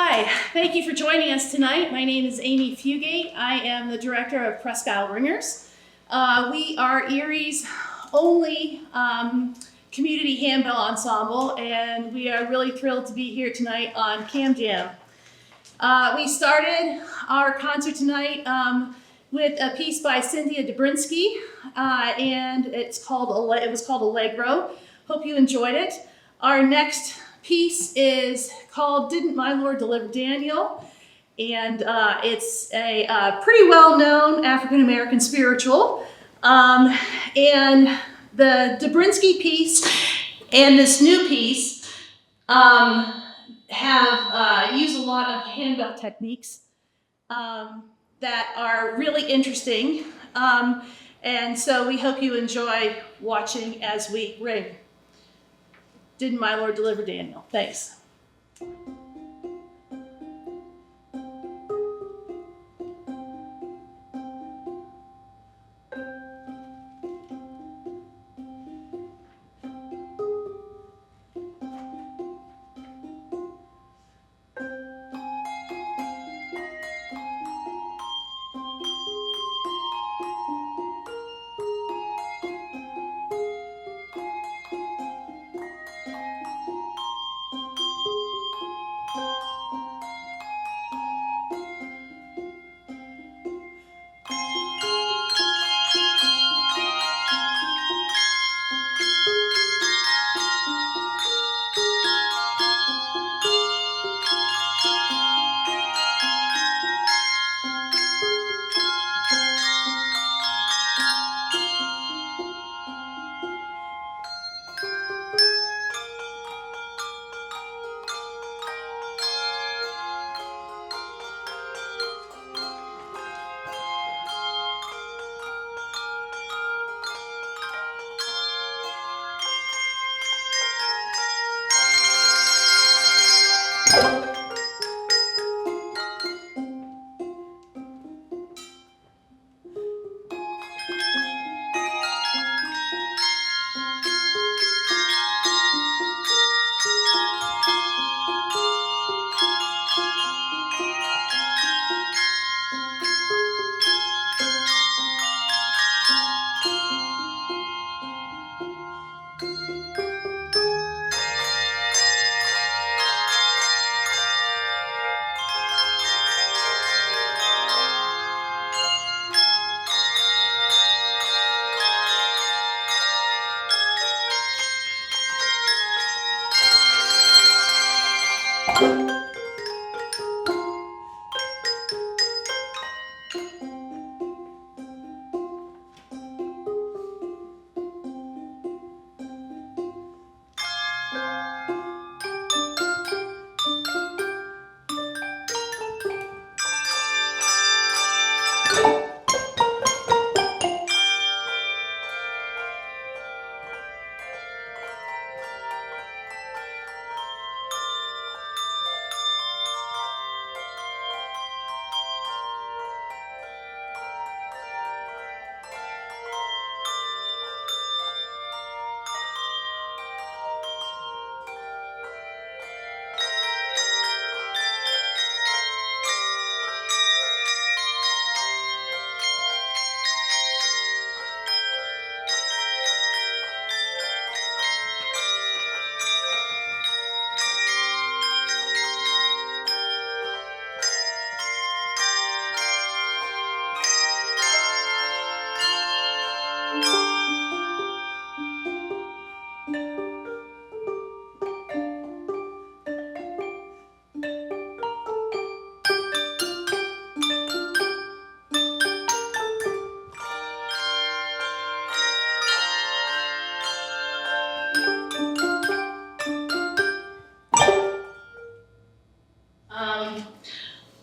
Hi, thank you for joining us tonight. My name is Amy Fugate. I am the director of Presque Isle Ringers. We are Erie's only community handbell ensemble, and we are really thrilled to be here tonight on Cam Jam. We started our concert tonight with a piece by Cynthia Dobrinsky, and it was called Allegro. Hope you enjoyed it. Our next piece is called Didn't My Lord Deliver Daniel? And it's a pretty well-known African-American spiritual. And the Dobrinsky piece and this new piece have used a lot of handbell techniques that are really interesting. And so we hope you enjoy watching as we ring. Didn't my Lord deliver Daniel? Thanks.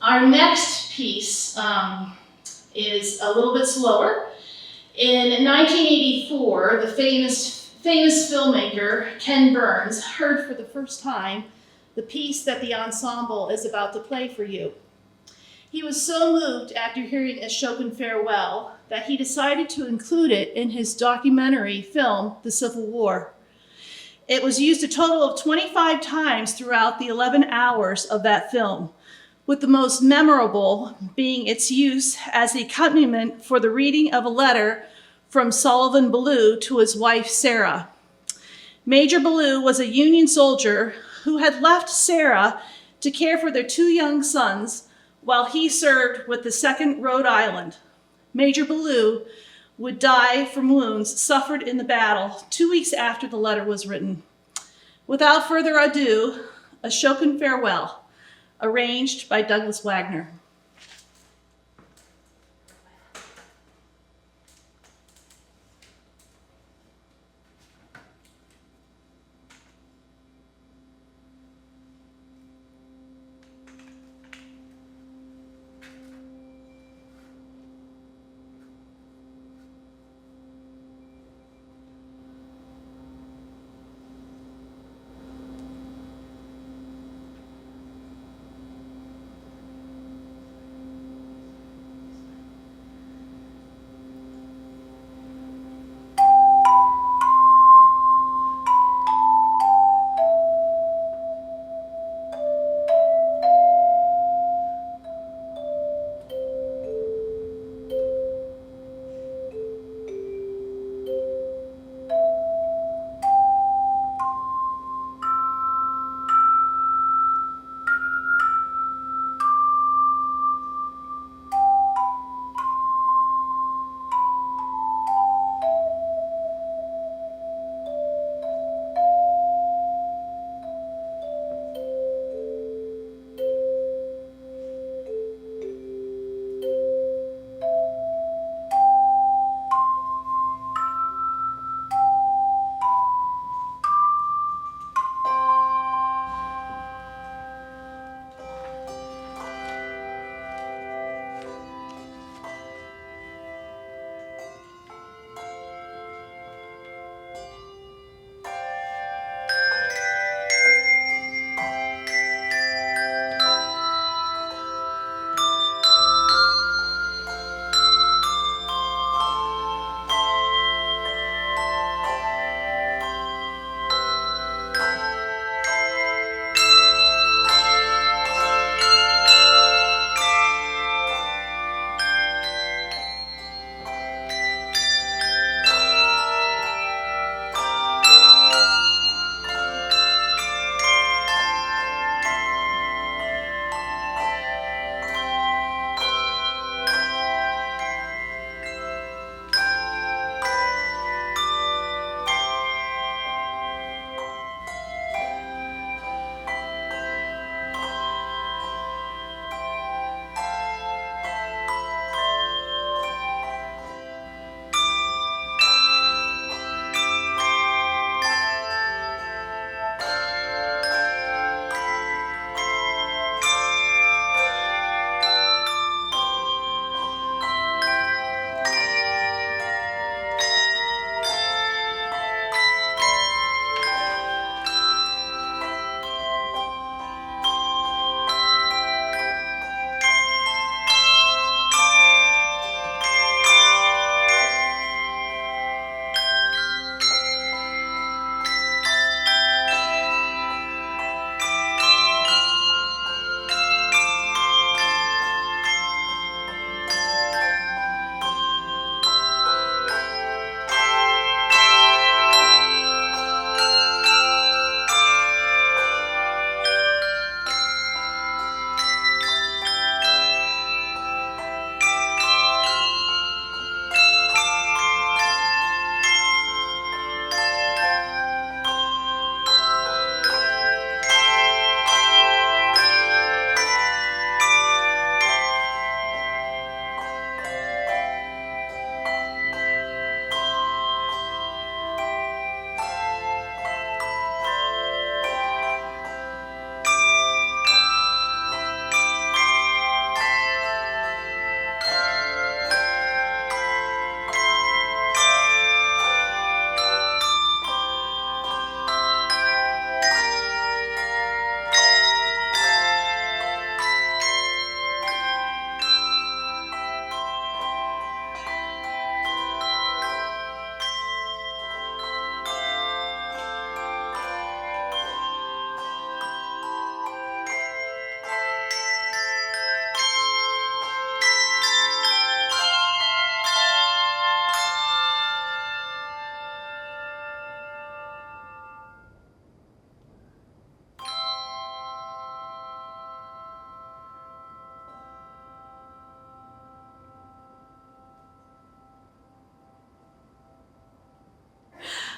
Our next piece is a little bit slower. In 1984, the famous filmmaker Ken Burns heard for the first time the piece that the ensemble is about to play for you. He was so moved after hearing a Chopin farewell that he decided to include it in his documentary film, The Civil War. It was used a total of 25 times throughout the 11 hours of that film, with the most memorable being its use as the accompaniment for the reading of a letter from Sullivan Ballou to his wife, Sarah. Major Ballou was a Union soldier who had left Sarah to care for their 2 young sons while he served with the 2nd Rhode Island. Major Ballou would die from wounds suffered in the battle 2 weeks after the letter was written. Without further ado, a Shokin farewell, arranged by Douglas Wagner.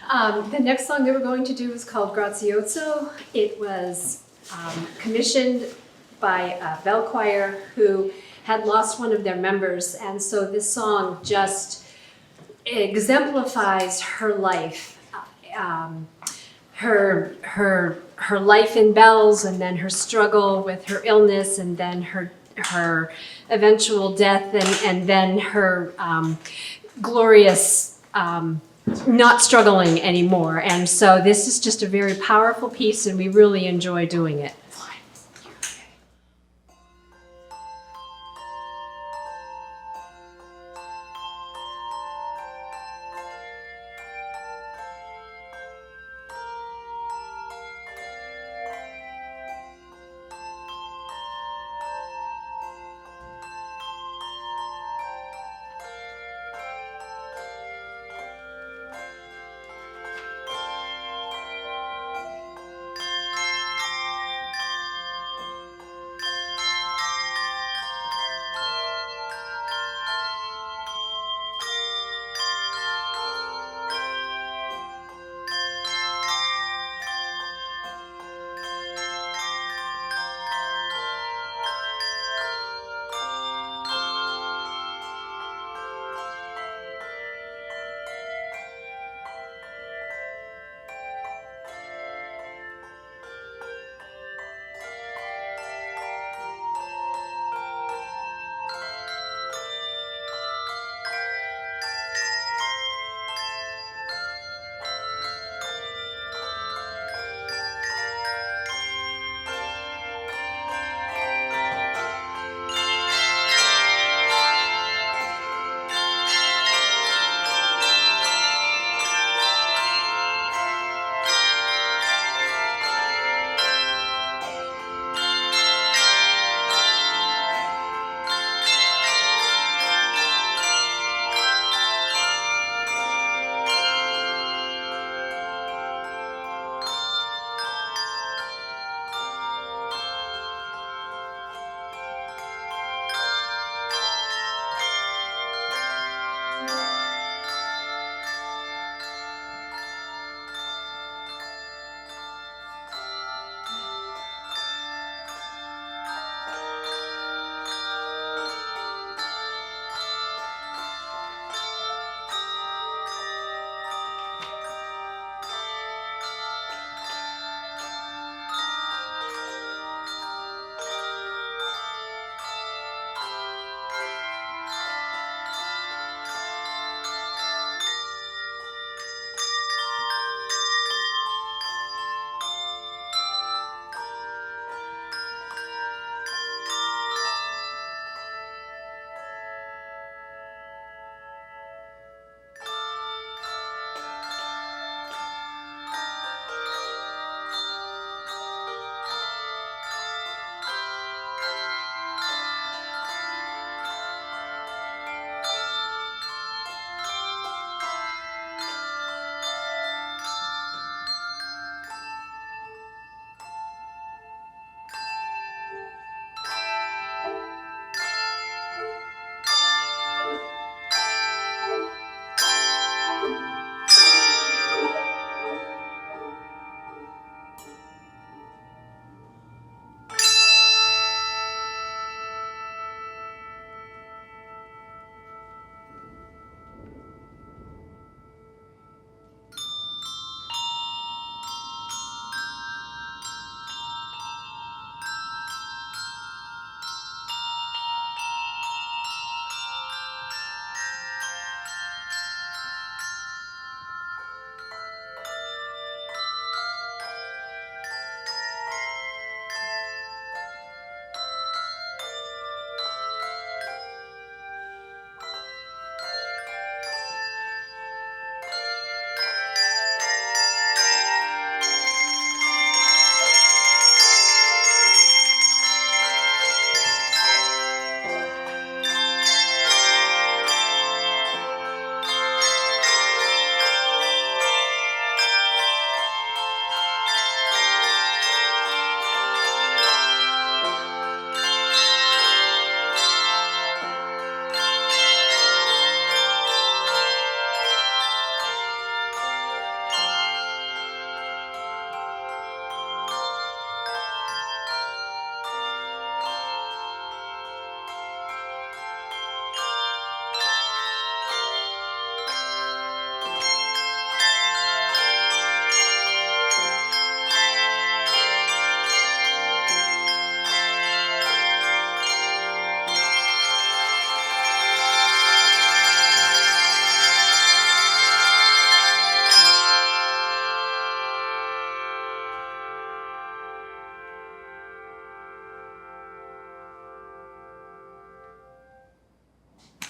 The next song that we're going to do is called Grazioso. It was commissioned by a bell choir who had lost one of their members, and so this song just exemplifies her life, her life in bells, and then her struggle with her illness, and then her eventual death, and then her glorious not struggling anymore. And so this is just a very powerful piece, and we really enjoy doing it.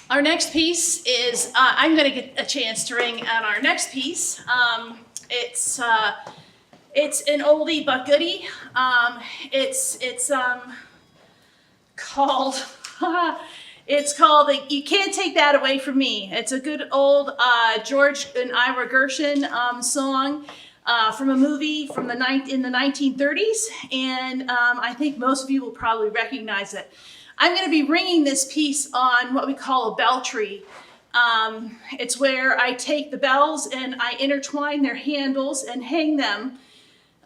Our next piece is, I'm going to get a chance to ring on our next piece. It's an oldie but goodie. It's called, it's called You Can't Take That Away From Me. It's a good old George and Ira Gershon song from a movie from in the 1930s, and I think most of you will probably recognize it. I'm going to be ringing this piece on what we call a bell tree. It's where I take the bells and I intertwine their handles and hang them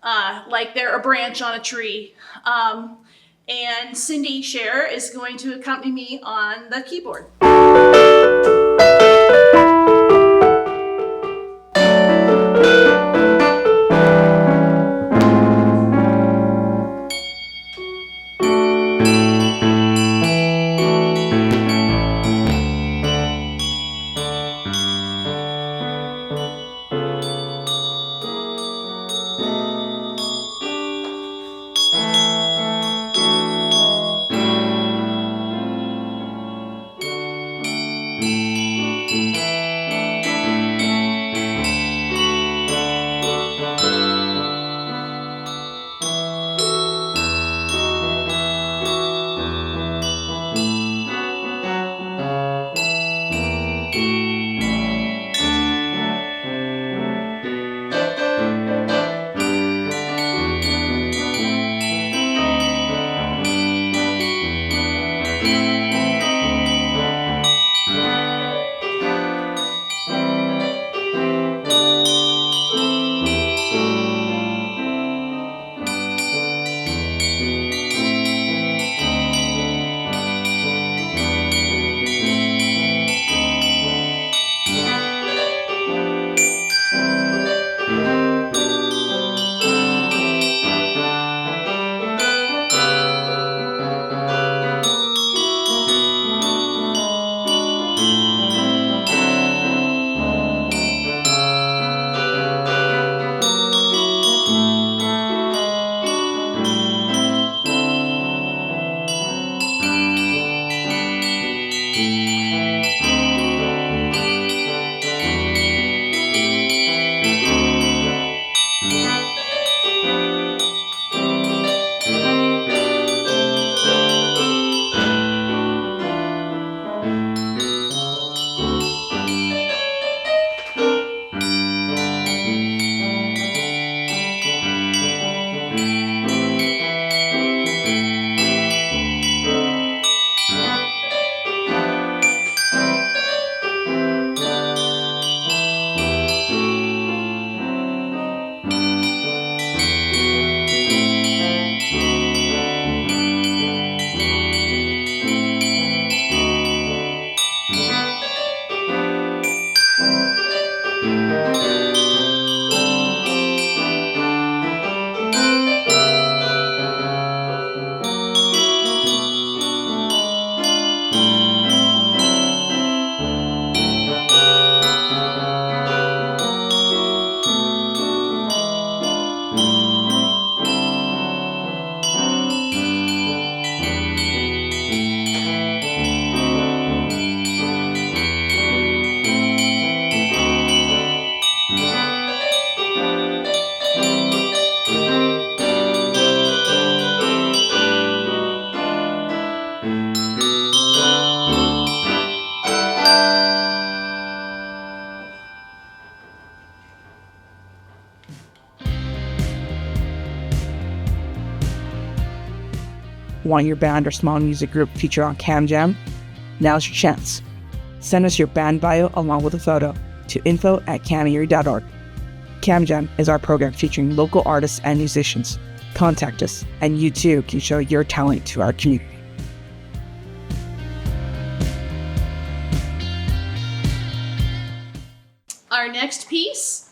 like they're a branch on a tree. And Cindy Scher is going to accompany me on the keyboard. Want your band or small music group featured on CamJam? Now's your chance. Send us your band bio along with a photo to info@camerie.org. CamJam is our program featuring local artists and musicians. Contact us, and you too can show your talent to our community. Our next piece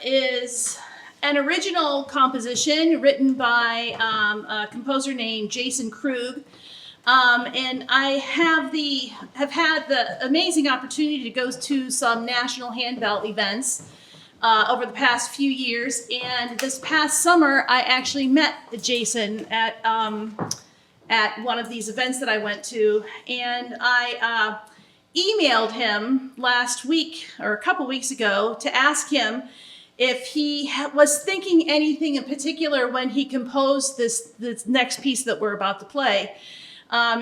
is an original composition written by a composer named Jason Krug. And I have had the amazing opportunity to go to some national handbell events over the past few years. And this past summer, I actually met Jason at at one of these events that I went to, and I emailed him last week or a couple weeks ago to ask him if he was thinking anything in particular when he composed this next piece that we're about to play.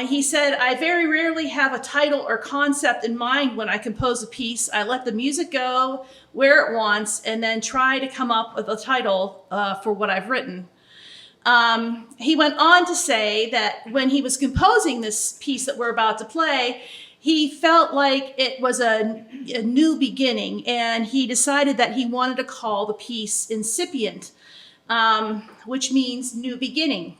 He said, I very rarely have a title or concept in mind when I compose a piece. I let the music go where it wants and then try to come up with a title for what I've written. He went on to say that when he was composing this piece that we're about to play, he felt like it was a new beginning, and he decided that he wanted to call the piece Incipient, which means new beginning.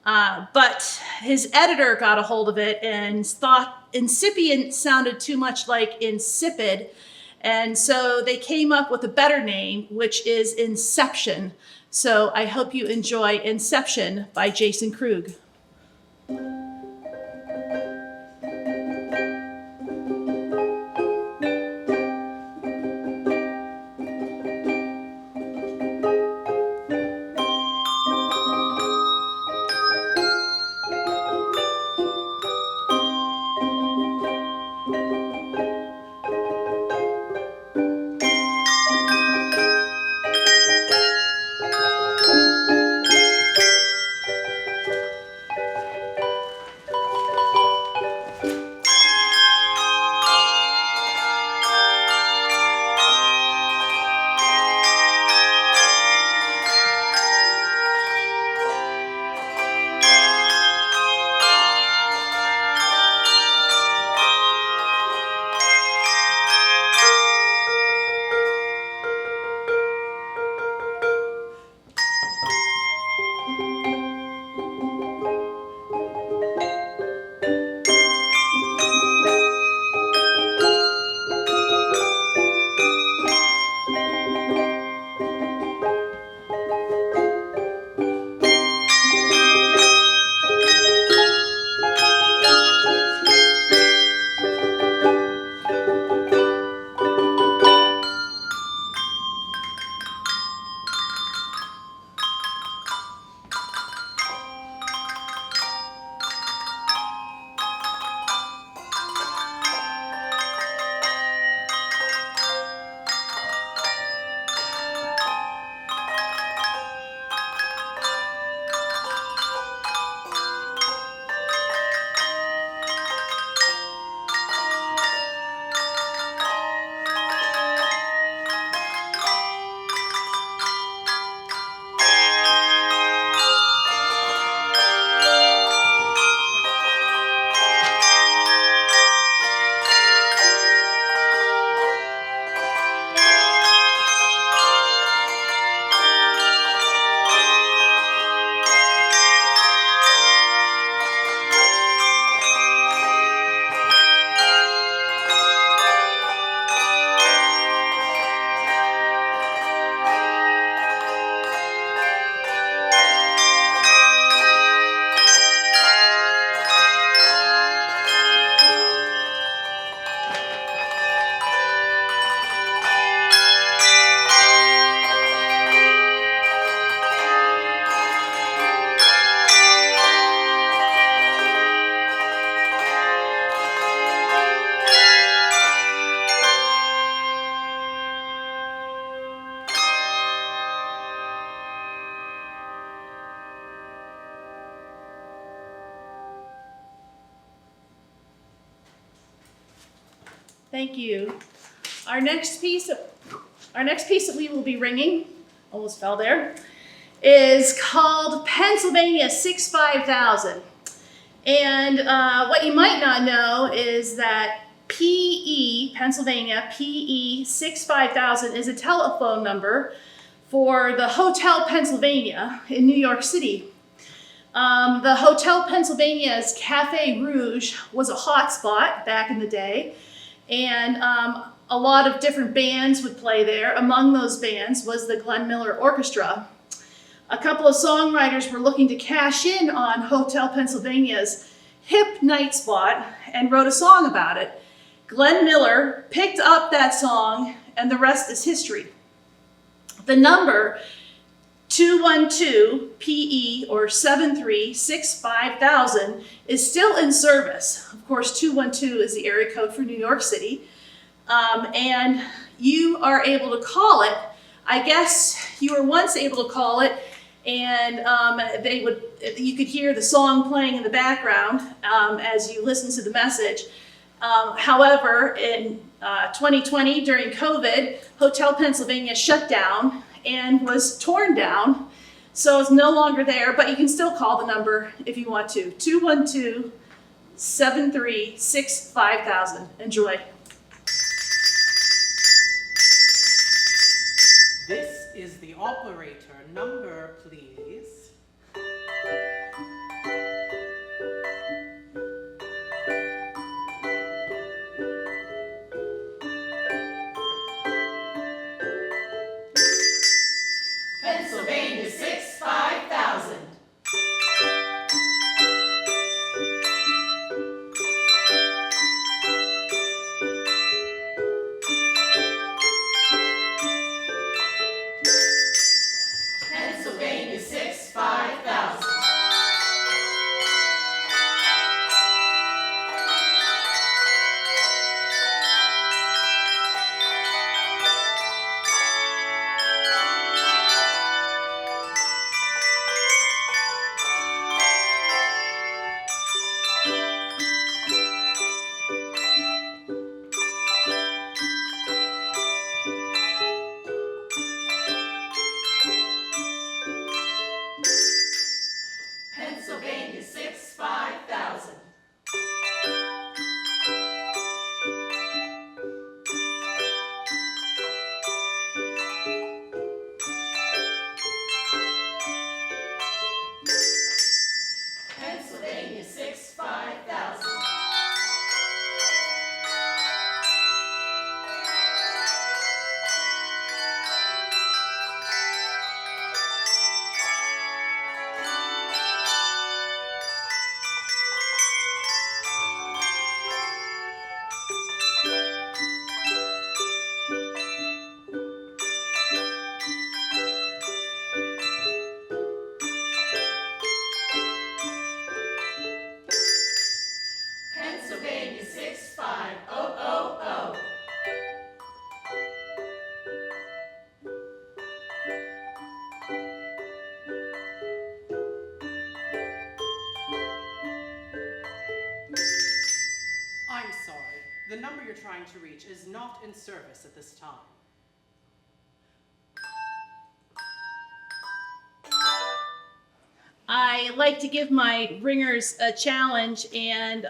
But his editor got a hold of it and thought incipient sounded too much like insipid, and so they came up with a better name, which is Inception. So I hope you enjoy Inception by Jason Krug. Thank you. Our next piece that we will be ringing, almost fell there, is called Pennsylvania 65000. And what you might not know is that PE, Pennsylvania, PE 65000 is a telephone number for the Hotel Pennsylvania in New York City. The Hotel Pennsylvania's Cafe Rouge was a hot spot back in the day, and a lot of different bands would play there. Among those bands was the Glenn Miller Orchestra. A couple of songwriters were looking to cash in on Hotel Pennsylvania's hip night spot and wrote a song about it. Glenn Miller picked up that song, and the rest is history. The number 212 PE or 7365,000 is still in service. Of course, 212 is the area code for New York City. And you are able to call it. I guess you were once able to call it, and you could hear the song playing in the background as you listen to the message. However, in 2020, during COVID, Hotel Pennsylvania shut down and was torn down, so it's no longer there, but you can still call the number if you want to. 212-736-5000. Enjoy. This is the operator. Number, please. Pennsylvania 65000. Pennsylvania 65000. Pennsylvania 65000. Pennsylvania 65000. Pennsylvania 65000. I'm sorry. The number you're trying to reach is not in service at this time. I like to give my ringers a challenge, and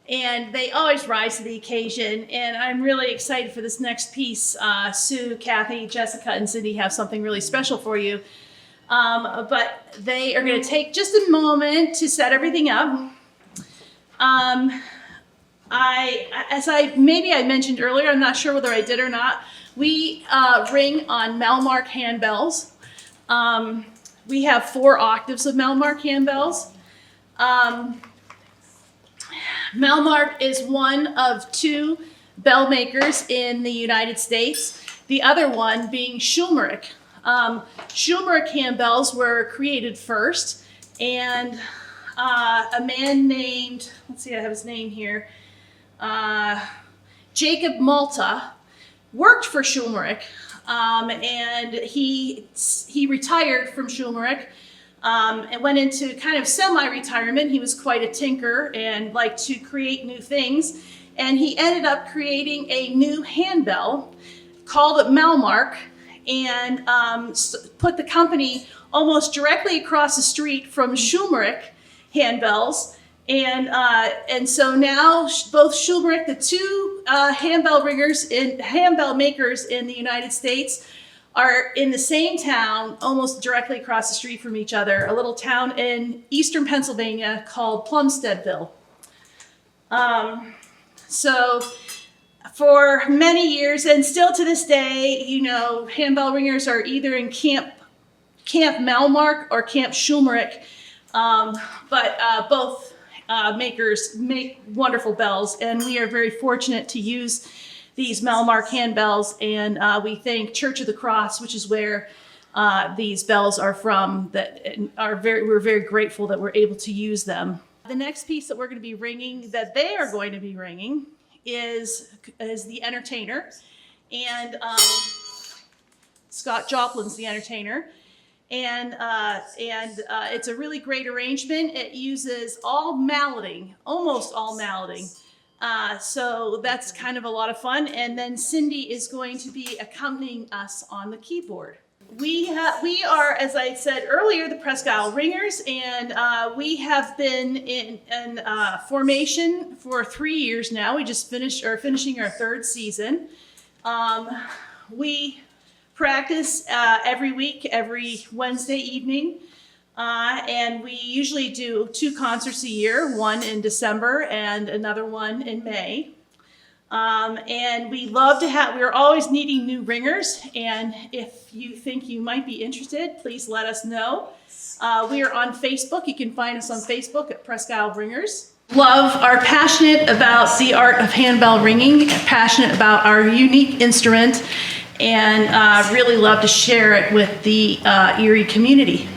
they always rise to the occasion. And I'm really excited for this next piece. Sue, Kathy, Jessica, and Cindy have something really special for you. But they are going to take just a moment to set everything up. Maybe I mentioned earlier, I'm not sure whether I did or not, we ring on Malmark handbells. We have 4 octaves of Malmark handbells. Malmark is one of 2 bell makers in the United States, the other one being Schulmerich. Schulmerich handbells were created first, and a man named, let's see, I have his name here, Jacob Malta worked for Schulmerich, and he retired from Schulmerich and went into kind of semi-retirement. He was quite a tinker and liked to create new things, and he ended up creating a new handbell called Malmark, and put the company almost directly across the street from Schulmerich handbells. And so now both Schulmerich, the 2 handbell makers in the United States, are in the same town, almost directly across the street from each other, a little town in eastern Pennsylvania called Plumsteadville. So for many years, and still to this day, you know, handbell ringers are either in Camp Malmark or Camp Schulmerich, but both makers make wonderful bells, and we are very fortunate to use these Malmark handbells, and we thank Church of the Cross, which is where these bells are from, we're very grateful that we're able to use them. The next piece that we're going to be ringing, that they are going to be ringing, is the entertainer, and Scott Joplin's the entertainer, and it's a really great arrangement. It uses almost all malleting. So that's kind of a lot of fun. And then Cindy is going to be accompanying us on the keyboard. We are, as I said earlier, the Presque Isle Ringers, and we have been in formation for 3 years now. We just finishing our third season. We practice every week, every Wednesday evening. And we usually do 2 concerts a year, one in December and another one in May. And we're always needing new ringers. And if you think you might be interested, please let us know. We are on Facebook. You can find us on Facebook at Presque Isle Ringers. Are passionate about the art of handbell ringing, passionate about our unique instrument, and really love to share it with the Erie community.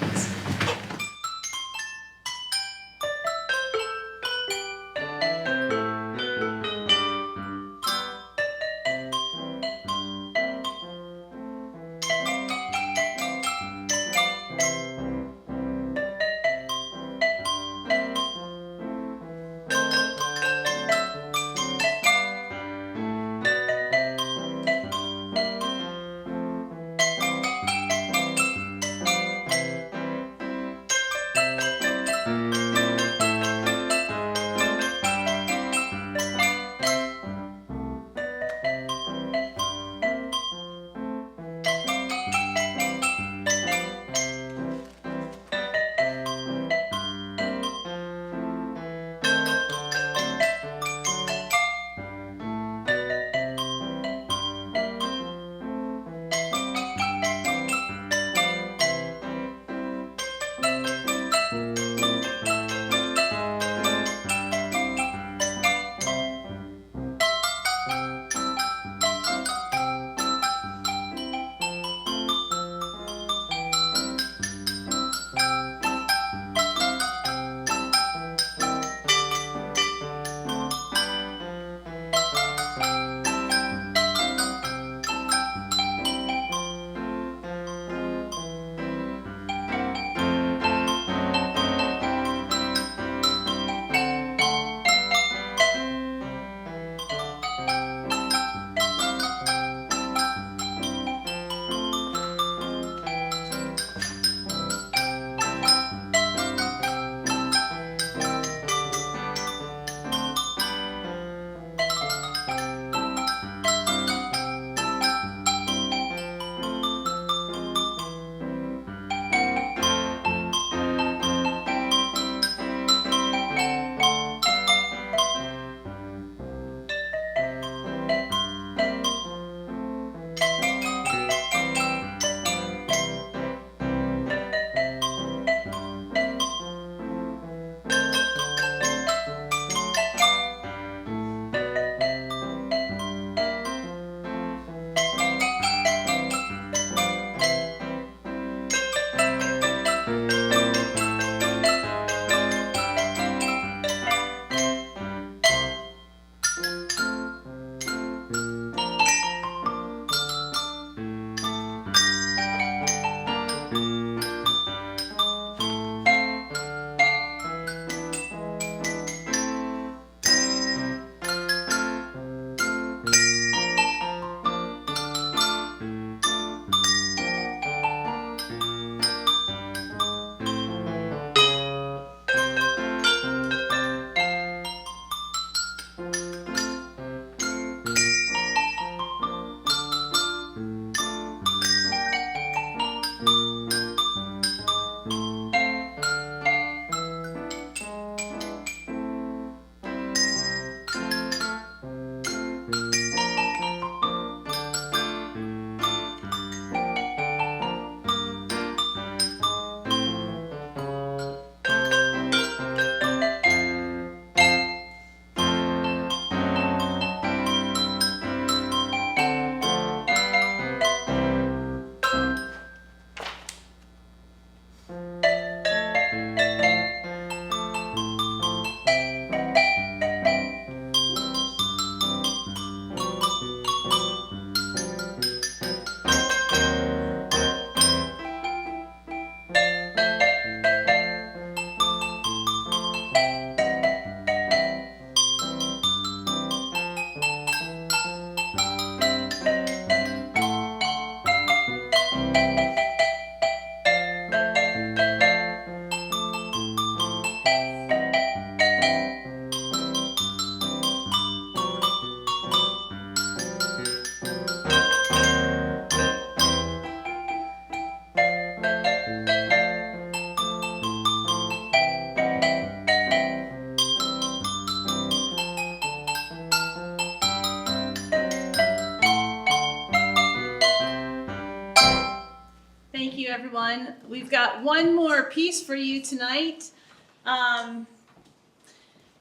everyone. We've got one more piece for you tonight. And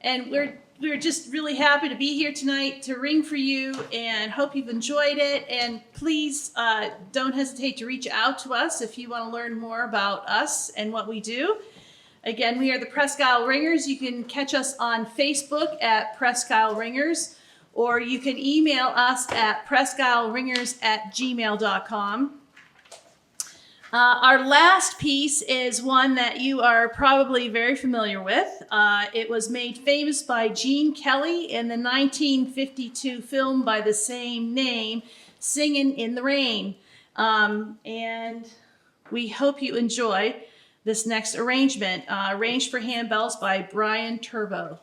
we're just really happy to be here tonight to ring for you and hope you've enjoyed it. And please don't hesitate to reach out to us if you want to learn more about us and what we do. Again, we are the Presque Isle Ringers. You can catch us on Facebook at Presque Isle Ringers, or you can email us at presqueisleringers@gmail.com. Our last piece is one that you are probably very familiar with. It was made famous by Gene Kelly in the 1952 film by the same name, Singin' in the Rain. And we hope you enjoy this next arrangement, arranged for handbells by Brian Turbo.